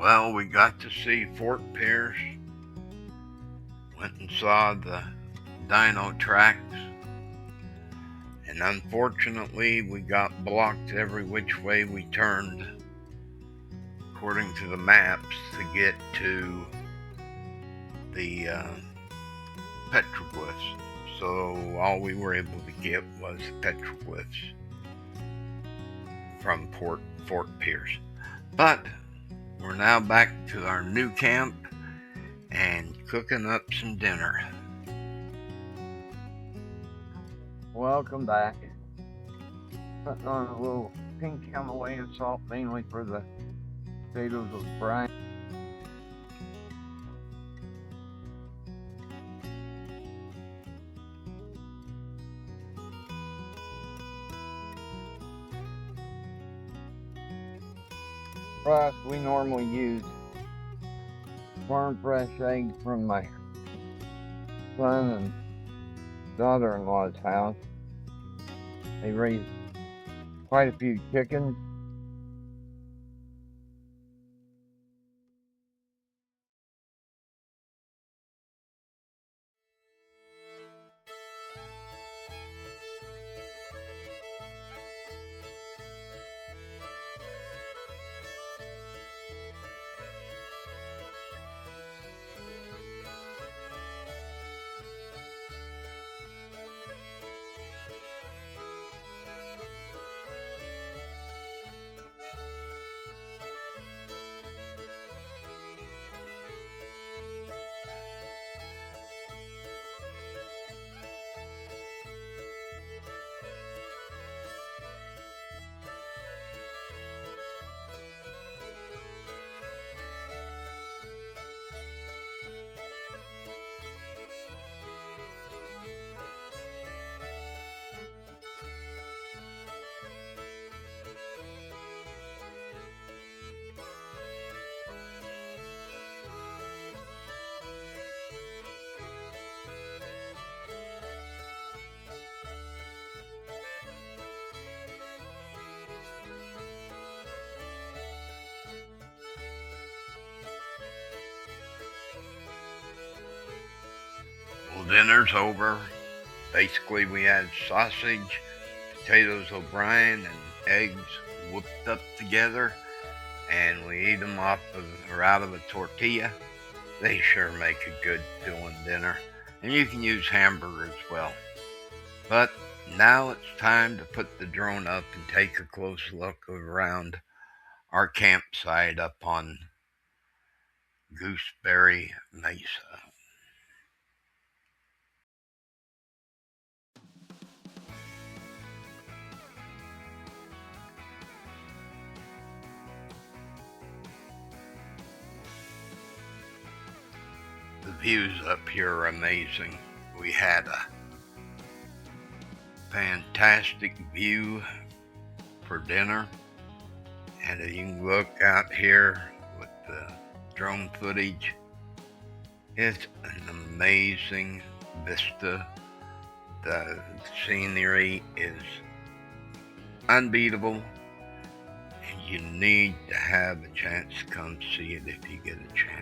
Well, we got to see Fort Pierce, went and saw the dino tracks, and unfortunately we got blocked every which way we turned according to the maps to get to the petroglyphs. So all we were able to get was petroglyphs from Fort Pierce. But we're now back to our new camp and cooking up some dinner. Welcome back. Putting on a little pink Himalayan salt mainly for the potatoes with brine. Plus, we normally use farm fresh eggs from my son and daughter-in-law's house. They raised quite a few chickens. Well, dinner's over. Basically, we had sausage, potatoes O'Brien, and eggs whipped up together, and we eat them out of a tortilla. They sure make a good filling dinner, and you can use hamburger as well. But now it's time to put the drone up and take a close look around our campsite up on Gooseberry Mesa. The views up here are amazing. We had a fantastic view for dinner, and you can look out here with the drone footage. It's an amazing vista. The scenery is unbeatable, and you need to have a chance to come see it if you get a chance.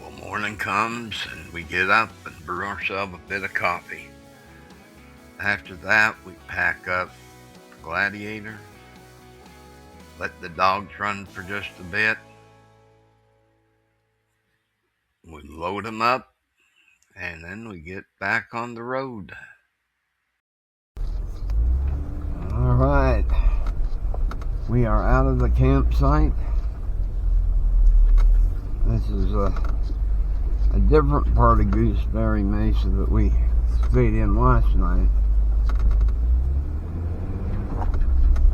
Well, morning comes and we get up and brew ourselves a bit of coffee. After that, we pack up the Gladiator, let the dogs run for just a bit. We load them up, and then we get back on the road. All right, we are out of the campsite. This is a different part of Gooseberry Mesa that we stayed in last night.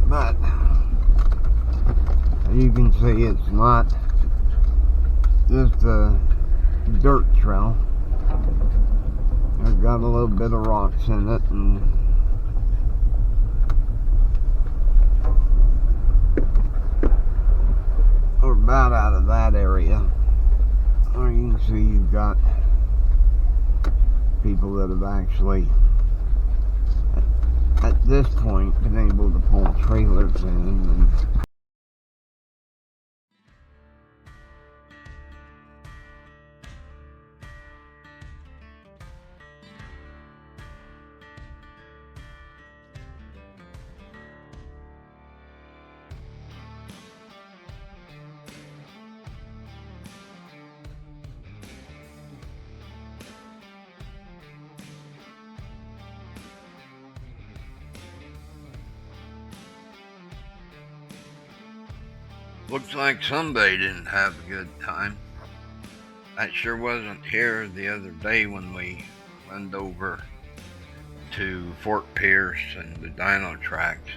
But you can see it's not just a dirt trail. It's got a little bit of rocks in it, and we're about out of that area. Or you can see you've got people that have actually, at this point, been able to pull trailers in. And looks like somebody didn't have a good time. That sure wasn't here the other day when we went over to Fort Pierce and the Dino tracks.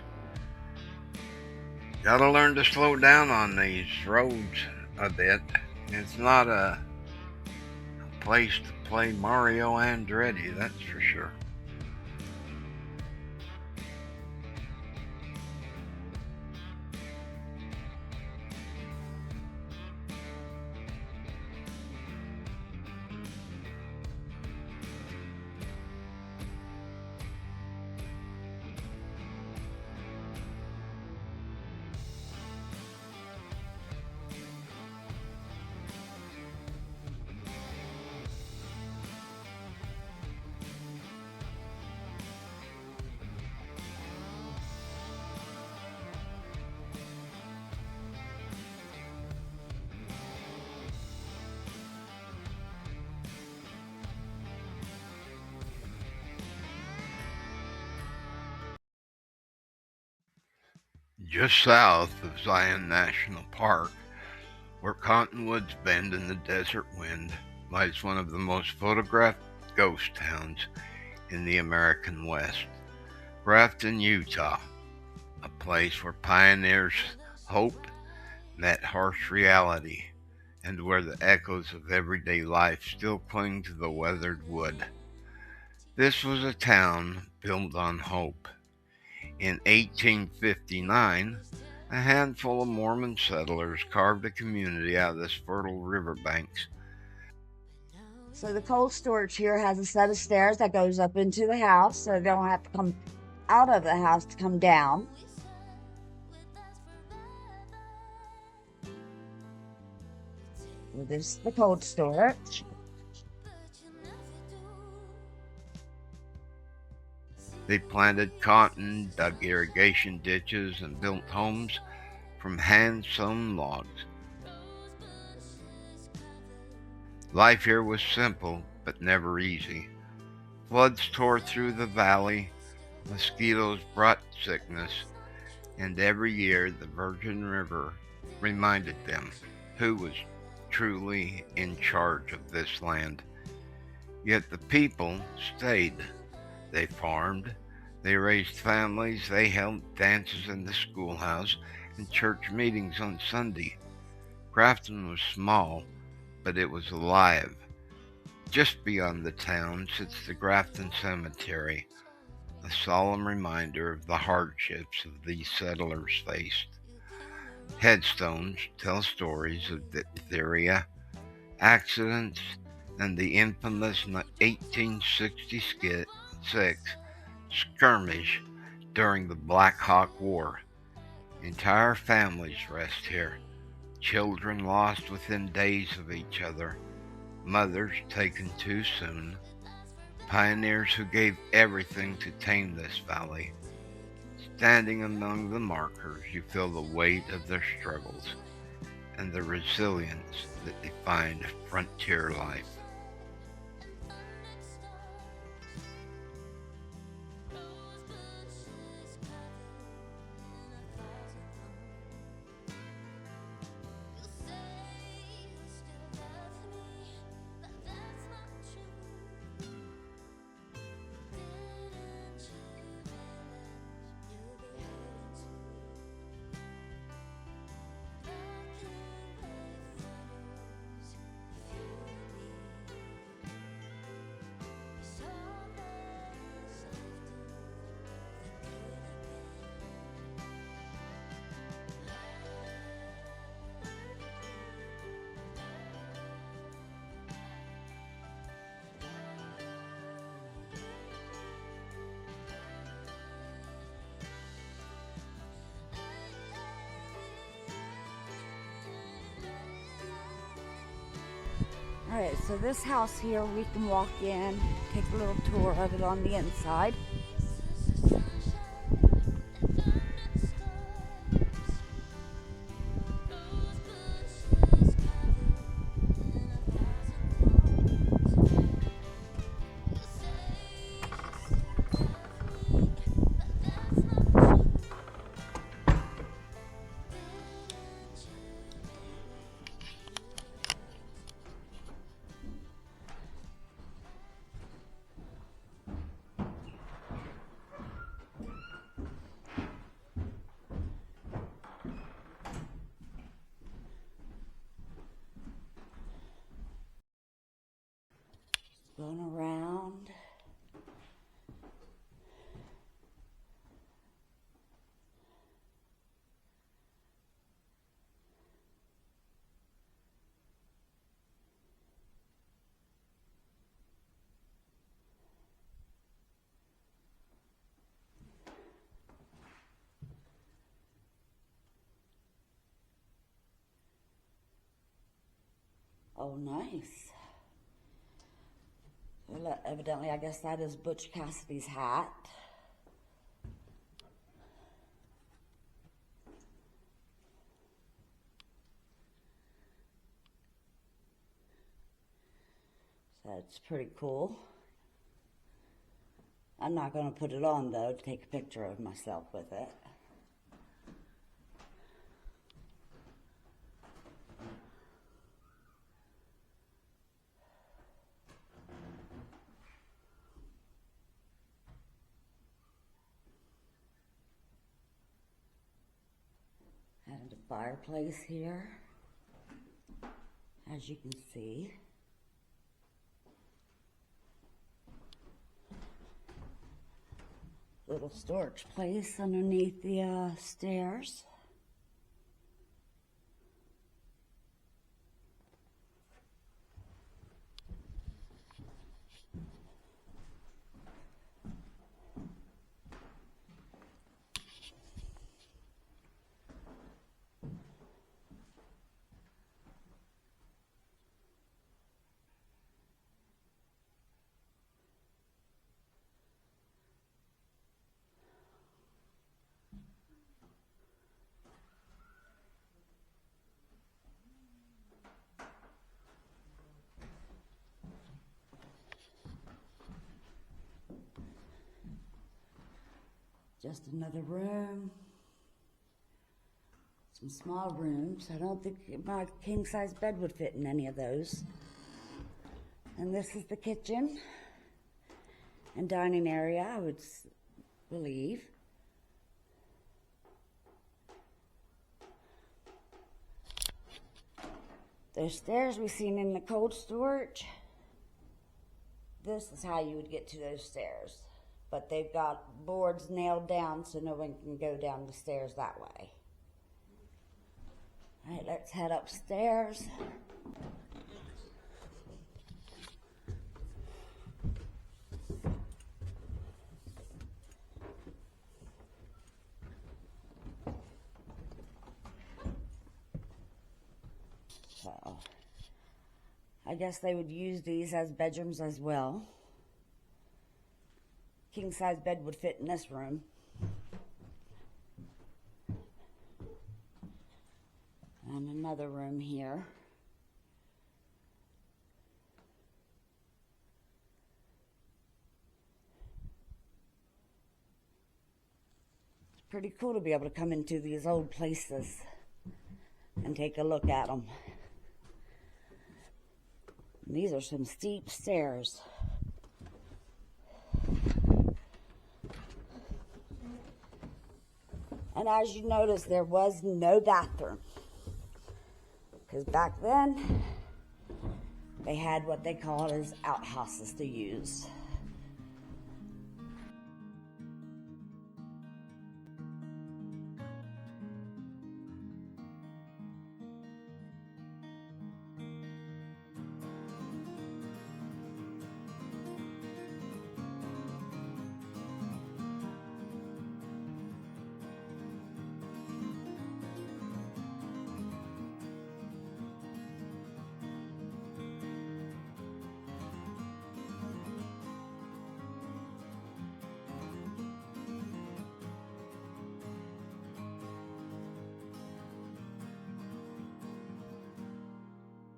Gotta learn to slow down on these roads a bit. It's not a place to play Mario Andretti, that's for sure. Just south of Zion National Park, where Cottonwoods Bend in the Desert Wind, lies one of the most photographed ghost towns in the American West, Grafton, Utah, a place where pioneers' hope met harsh reality and where the echoes of everyday life still cling to the weathered wood. This was a town built on hope. In 1859, a handful of Mormon settlers carved a community out of this fertile riverbanks. So the cold storage here has a set of stairs that goes up into the house, so they don't have to come out of the house to come down. This is the cold storage. They planted cotton, dug irrigation ditches, and built homes from hand-sewn logs. Life here was simple, but never easy. Floods tore through the valley, mosquitoes brought sickness, and every year the Virgin River reminded them who was truly in charge of this land. Yet the people stayed. They farmed, they raised families, they held dances in the schoolhouse and church meetings on Sunday. Grafton was small, but it was alive. Just beyond the town sits the Grafton Cemetery, a solemn reminder of the hardships of these settlers faced. Headstones tell stories of diphtheria, accidents, and the infamous 1866 skirmish during the Black Hawk War. Entire families rest here, children lost within days of each other, mothers taken too soon, pioneers who gave everything to tame this valley. Standing among the markers, you feel the weight of their struggles and the resilience that defined frontier life. Alright, so this house here, we can walk in, take a little tour of it on the inside. Going around. Oh, nice. Well, evidently, I guess that is Butch Cassidy's hat. So it's pretty cool. I'm not going to put it on, though, to take a picture of myself with it. And a fireplace here, as you can see. Little storage place underneath the stairs. Just another room. Some small rooms. I don't think my king-size bed would fit in any of those. And this is the kitchen and dining area, I would believe. Those stairs we seen in the cold storage. This is how you would get to those stairs. But they've got boards nailed down so no one can go down the stairs that way. All right, let's head upstairs. So, I guess they would use these as bedrooms as well. King size bed would fit in this room. And another room here. It's pretty cool to be able to come into these old places and take a look at them. And these are some steep stairs. And as you notice, there was no bathroom. Because back then, they had what they called as outhouses to use.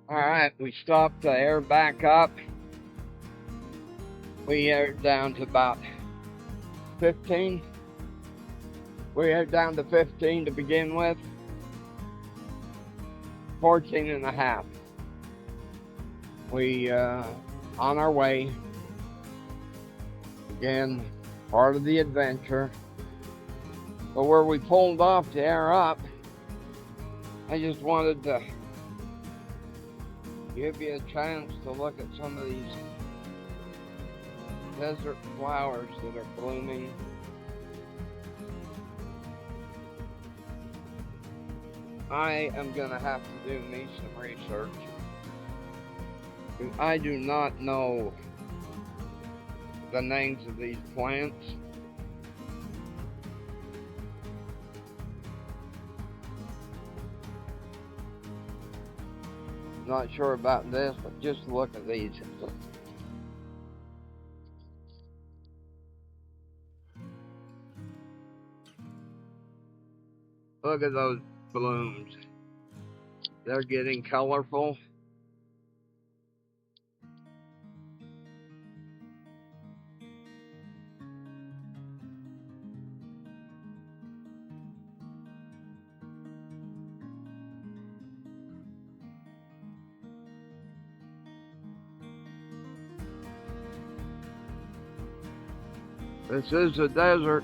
Alright, we stopped to air back up. We aired down to about 15. We aired down to 15 to begin with. 14 and a half. We, on our way. Again, part of the adventure. But where we pulled off to air up, I just wanted to give you a chance to look at some of these desert flowers that are blooming. I am gonna have to do me some research. I do not know the names of these plants. Not sure about this, but just look at these. Look at those blooms. They're getting colorful. This is a desert,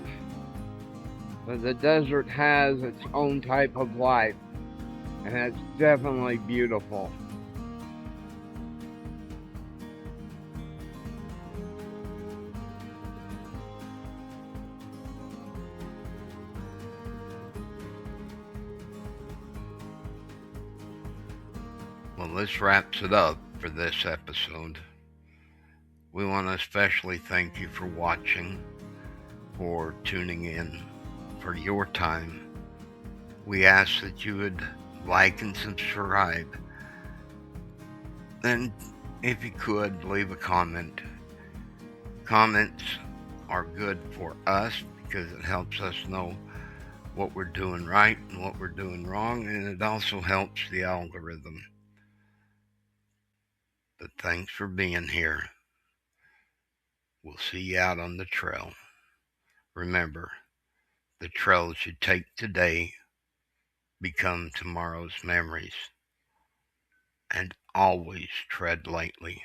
but the desert has its own type of life, and it's definitely beautiful. Well, this wraps it up for this episode. We want to especially thank you for watching, for tuning in, for your time. We ask that you would like and subscribe. Then, if you could, leave a comment. Comments are good for us because it helps us know what we're doing right and what we're doing wrong, and it also helps the algorithm. But thanks for being here. We'll see you out on the trail. Remember, the trails you take today become tomorrow's memories. And always tread lightly.